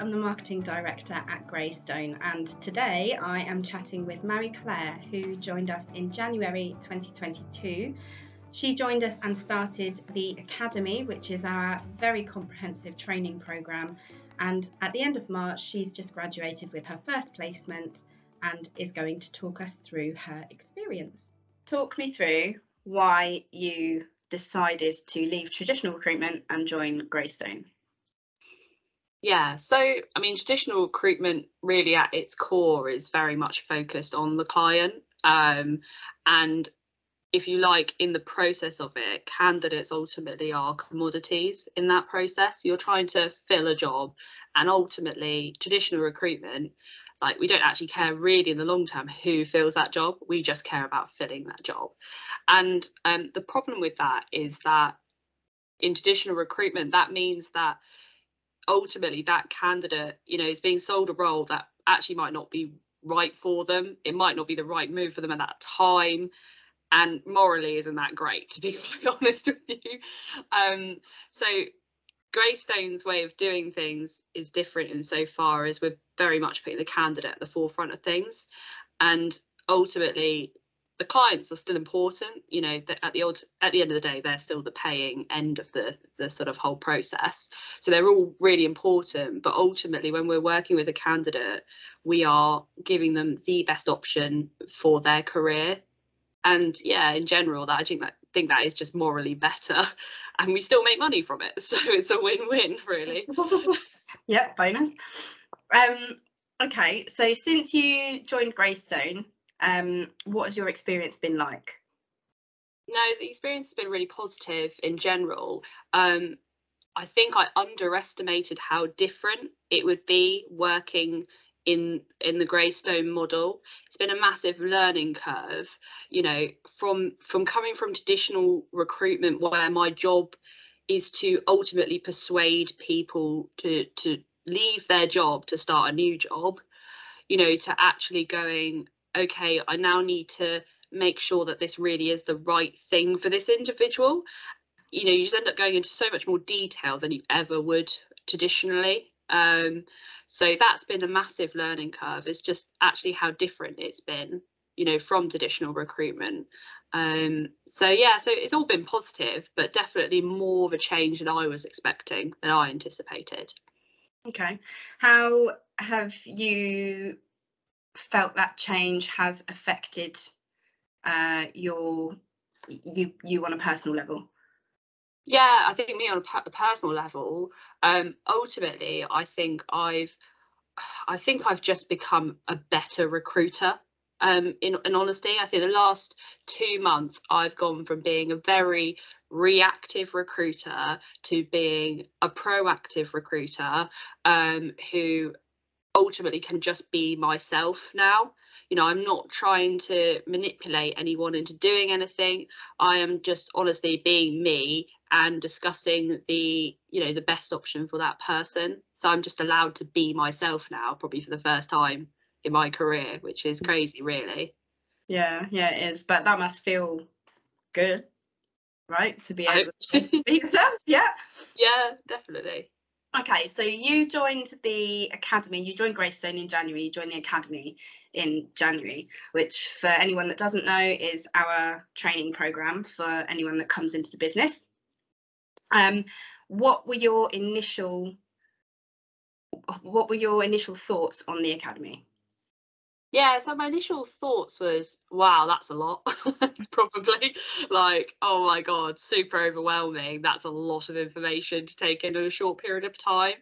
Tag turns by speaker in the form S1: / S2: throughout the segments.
S1: I'm the Marketing Director at Greystone, and today I am chatting with Marie-Claire, who joined us in January 2022. She joined us and started the Academy, which is our very comprehensive training programme, and at the end of March she's just graduated with her first placement and is going to talk us through her experience. Talk me through why you decided to leave traditional recruitment and join Greystone.
S2: Yeah, so I mean, traditional recruitment really at its core is very much focused on the client. And if you like, in the process of it, candidates ultimately are commodities in that process. You're trying to fill a job, and ultimately, traditional recruitment, like, we don't actually care really in the long term who fills that job. We just care about filling that job. And the problem with that is that in traditional recruitment, that means that ultimately that candidate, is being sold a role that actually might not be right for them. It might not be the right move for them at that time, and morally isn't that great, to be quite honest with you. So Greystone's way of doing things is different insofar as we're very much putting the candidate at the forefront of things, and ultimately the clients are still important. That at the end of the day, they're still the paying end of the sort of whole process, so they're all really important. But ultimately, when we're working with a candidate, we are giving them the best option for their career. And yeah, in general, that I think that is just morally better, and we still make money from it, so it's a win-win, really.
S1: Yep, bonus. Okay, so since you joined Greystone, what has your experience been like?
S2: No, the experience has been really positive in general. I think I underestimated how different it would be working in the Greystone model. It's been a massive learning curve, from coming from traditional recruitment, where my job is to ultimately persuade people to leave their job to start a new job, to actually going, okay, I now need to make sure that this really is the right thing for this individual. You just end up going into so much more detail than you ever would traditionally. So that's been a massive learning curve. It's just actually how different it's been, from traditional recruitment. So it's all been positive, but definitely more of a change than I was expecting, than I anticipated.
S1: Okay, how have you felt that change has affected you on a personal level?
S2: Yeah, I think me on a personal level, ultimately, I think I've just become a better recruiter. In honesty, I think the last 2 months I've gone from being a very reactive recruiter to being a proactive recruiter, who ultimately can just be myself now. I'm not trying to manipulate anyone into doing anything. I am just honestly being me and discussing the best option for that person. So I'm just allowed to be myself now, probably for the first time in my career, which is crazy, really.
S1: Yeah, it is. But that must feel good, right? To be able to be yourself. Yeah.
S2: Yeah, definitely.
S1: Okay, so you joined the Academy, you joined Greystone in January, you joined the Academy in January, which for anyone that doesn't know is our training programme for anyone that comes into the business. What were your initial thoughts on the Academy?
S2: Yeah, so my initial thoughts was, wow, that's a lot. Probably like, oh my God, super overwhelming. That's a lot of information to take in a short period of time.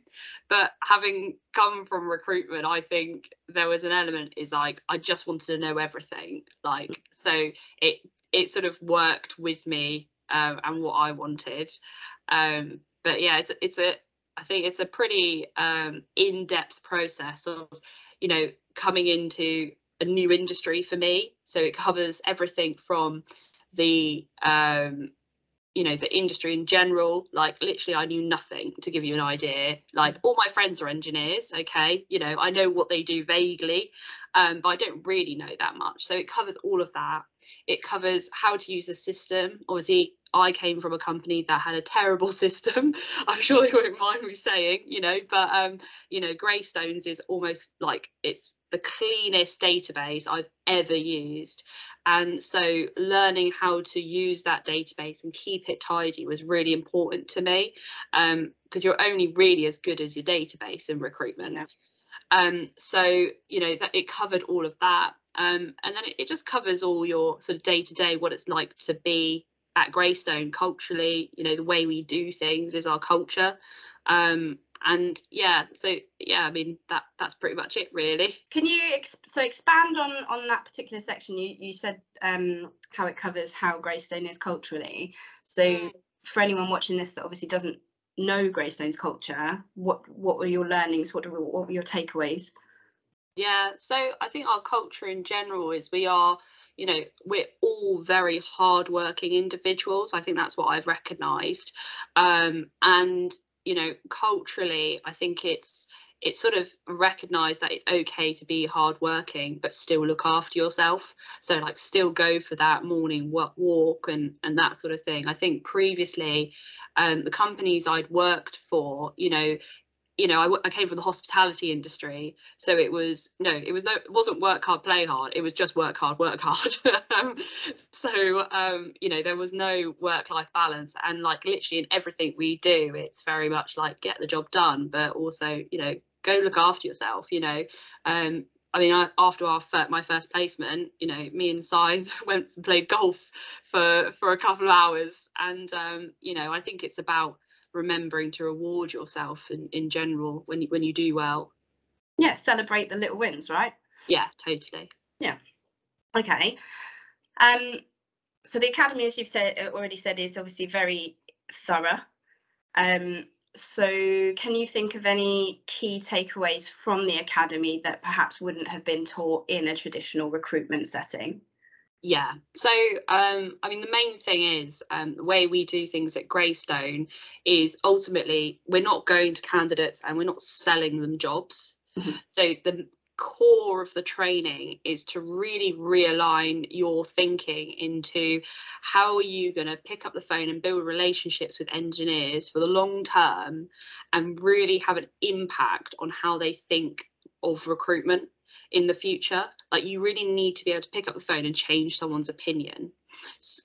S2: But having come from recruitment, I think there was an element is like, I just wanted to know everything. Like, so it sort of worked with me, and what I wanted. But yeah, I think it's a pretty in-depth process of, coming into a new industry for me. So it covers everything from the you know, the industry in general. Like literally I knew nothing, to give you an idea. Like all my friends are engineers, okay, you know, I know what they do vaguely, but I don't really know that much. So it covers all of that. It covers how to use the system. Obviously I came from a company that had a terrible system. I'm sure they won't mind me saying, you know, but you know, Greystones is almost like it's the cleanest database I've ever used. And so learning how to use that database and keep it tidy was really important to me, because you're only really as good as your database in recruitment. Yeah. So, you know, that it covered all of that. And then it just covers all your sort of day to day, what it's like to be at Greystone culturally. You know, the way we do things is our culture. And yeah, so yeah, I mean that's pretty much it really.
S1: Can you expand on that particular section? You said how it covers how Greystone is culturally. So for anyone watching this that obviously doesn't know Greystone's culture, what were your learnings? What were your takeaways?
S2: Yeah, so I think our culture in general is we are, you know, we're all very hardworking individuals. I think that's what I've recognised. And, you know, culturally, I think it's sort of recognised that it's okay to be hardworking, but still look after yourself. So like still go for that morning walk and that sort of thing. I think previously, the companies I'd worked for, I came from the hospitality industry, so it wasn't work hard, play hard. It was just work hard, work hard. There was no work-life balance, and like literally in everything we do, it's very much like get the job done, but also, you know, go look after yourself. After my first placement, you know, me and Scythe went and played golf for a couple of hours, and I think it's about remembering to reward yourself in general when you do well.
S1: Yeah, celebrate the little wins, right?
S2: Yeah, totally.
S1: Yeah. Okay. So the academy, as you've already said, is obviously very thorough. So can you think of any key takeaways from the academy that perhaps wouldn't have been taught in a traditional recruitment setting?
S2: Yeah. So, the main thing is the way we do things at Greystone is ultimately we're not going to candidates and we're not selling them jobs. Mm-hmm. So the core of the training is to really realign your thinking into how are you going to pick up the phone and build relationships with engineers for the long term and really have an impact on how they think of recruitment in the future. Like you really need to be able to pick up the phone and change someone's opinion,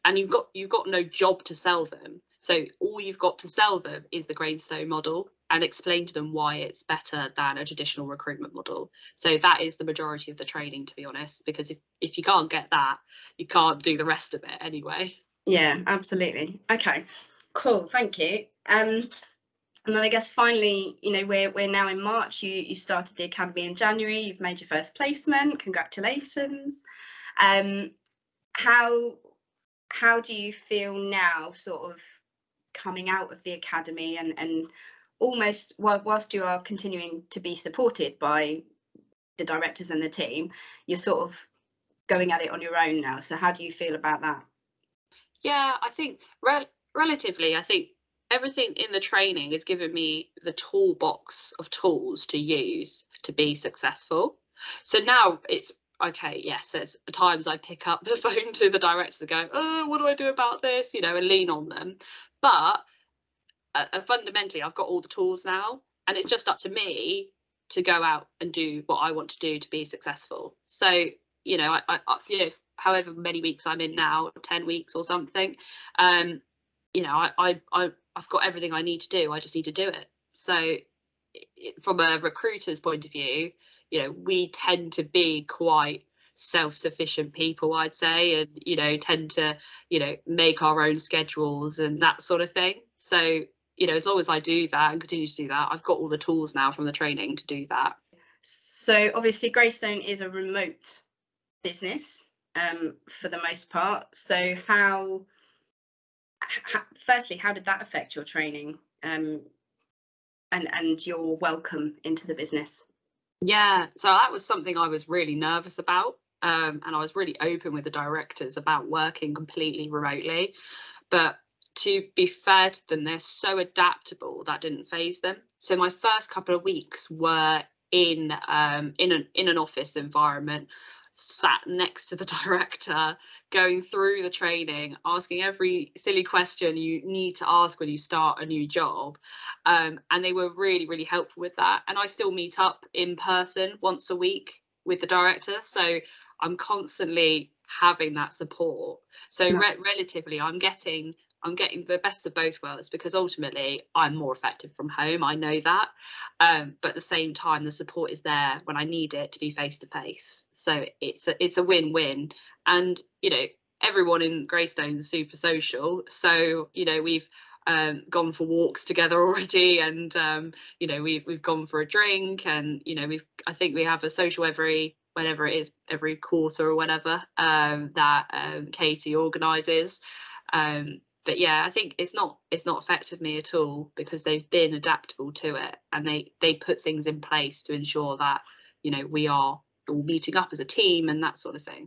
S2: and you've got no job to sell them, so all you've got to sell them is the Greystone model and explain to them why it's better than a traditional recruitment model. So that is the majority of the training, to be honest, because if you can't get that, you can't do the rest of it anyway.
S1: Yeah, absolutely. Okay, cool, thank you. And then I guess finally, you know, we're now in March. You started the academy in January. You've made your first placement. Congratulations. How do you feel now, sort of coming out of the academy and almost whilst you are continuing to be supported by the directors and the team, you're sort of going at it on your own now. So how do you feel about that?
S2: Yeah, I think relatively, I think everything in the training has given me the toolbox of tools to use to be successful. So now it's okay. Yes, there's times I pick up the phone to the directors and go, "Oh, what do I do about this?" You know, and lean on them. But fundamentally, I've got all the tools now, and it's just up to me to go out and do what I want to do to be successful. So, you know, however many weeks I'm in now, 10 weeks or something, I've got everything I need to do. I just need to do it. So from a recruiter's point of view, you know, we tend to be quite self-sufficient people, I'd say, and, you know, tend to, you know, make our own schedules and that sort of thing. So, you know, as long as I do that and continue to do that, I've got all the tools now from the training to do that.
S1: So obviously Greystone is a remote business for the most part. So firstly, how did that affect your training and your welcome into the business?
S2: Yeah, so that was something I was really nervous about. And I was really open with the directors about working completely remotely. But to be fair to them, they're so adaptable, that didn't phase them. So my first couple of weeks were in an office environment, sat next to the director, going through the training, asking every silly question you need to ask when you start a new job. And they were really, really helpful with that. And I still meet up in person once a week with the director. So I'm constantly having that support. So
S1: Nice.
S2: relatively, I'm getting the best of both worlds, because ultimately I'm more effective from home. I know that. But at the same time, the support is there when I need it to be face to face. So it's a win-win. And, you know, everyone in Greystone is super social. So, you know, we've gone for walks together already, and you know, we've gone for a drink, and you know, I think we have a social whenever it is, every quarter or whatever, that Katie organises. But yeah, I think it's not affected me at all, because they've been adaptable to it, and they put things in place to ensure that, you know, we are all meeting up as a team and that sort of thing.